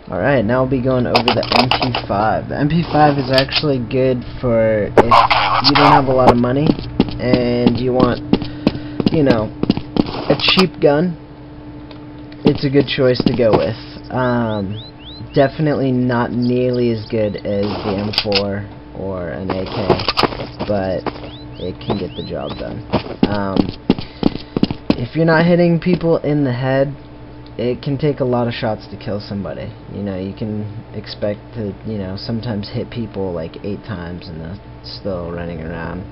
Alright, now we'll be going over the MP5. The MP5 is actually good for if you don't have a lot of money and you want, you know, a cheap gun. It's a good choice to go with. Definitely not nearly as good as the M4 or an AK, but it can get the job done. If you're not hitting people in the head, it can take a lot of shots to kill somebody. You know, you can expect to, you know, sometimes hit people like 8 times and they're still running around.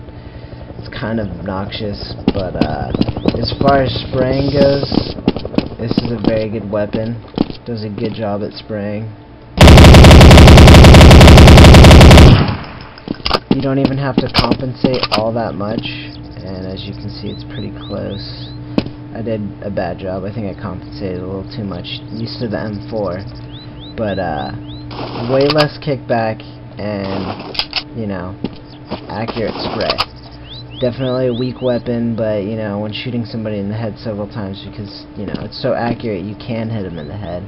It's kind of obnoxious, but as far as spraying goes, this is a very good weapon. Does a good job at spraying. You don't even have to compensate all that much, and as you can see, it's pretty close. I did a bad job. I think I compensated a little too much. Used to the M4, but way less kickback and, you know, accurate spray. Definitely a weak weapon, but, you know, when shooting somebody in the head several times, because, you know, it's so accurate, you can hit them in the head.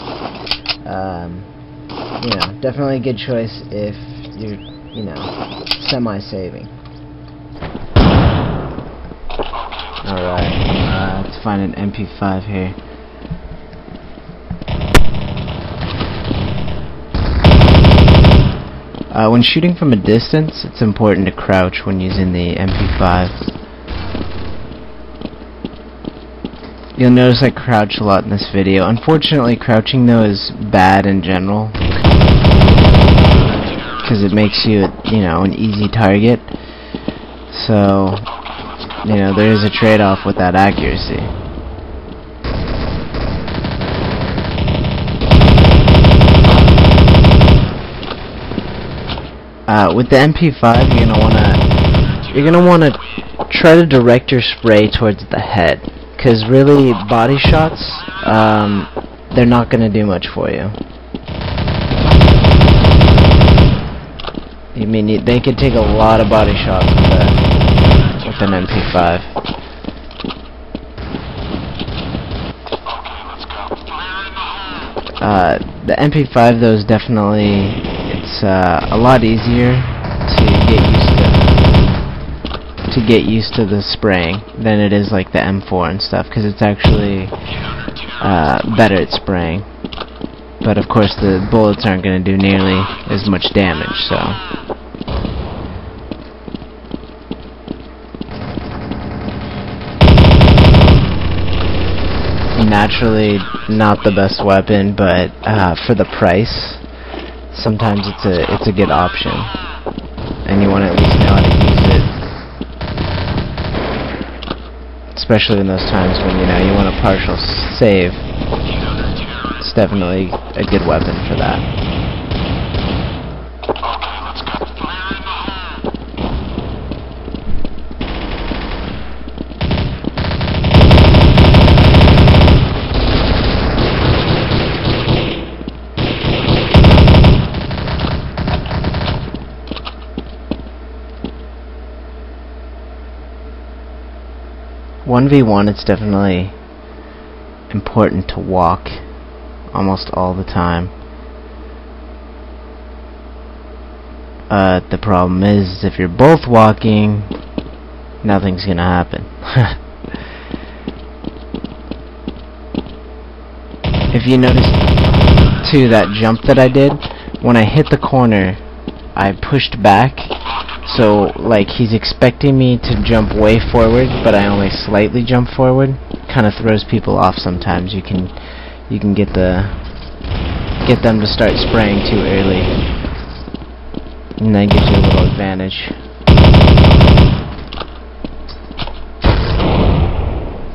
You know, definitely a good choice if you're, you know, semi-saving. Alright, let's find an MP5 here. When shooting from a distance, it's important to crouch when using the MP5. You'll notice I crouch a lot in this video. Unfortunately, crouching though is bad in general, because it makes you, you know, an easy target. So, you know, there is a trade-off with that accuracy. With the MP5, you're gonna wanna try to direct your spray towards the head, because really body shots, they're not gonna do much for you. I mean, they could take a lot of body shots with an MP5. The MP5 though is definitely, it's a lot easier to get used to the spraying than it is like the M4 and stuff, because it's actually better at spraying. But of course the bullets aren't going to do nearly as much damage, so. Naturally not the best weapon, but for the price, sometimes it's a good option, and you want to at least know how to use it, especially in those times when, you know, you want a partial save. It's definitely a good weapon for that. "1v1, it's definitely important to walk almost all the time. The problem is, if you're both walking, nothing's gonna happen." If you notice too, that jump that I did, when I hit the corner, I pushed back. So, like, he's expecting me to jump way forward, but I only slightly jump forward. Kind of throws people off sometimes. You can get them to start spraying too early, and that gives you a little advantage.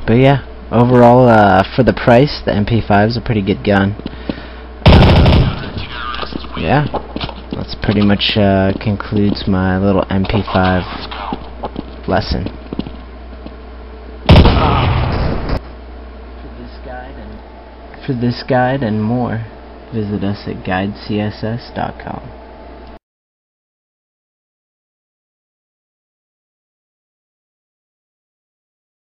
But yeah, overall, for the price, the MP5 is a pretty good gun. Yeah. That's pretty much concludes my little MP5 lesson. For this guide and more, visit us at guidecss.com.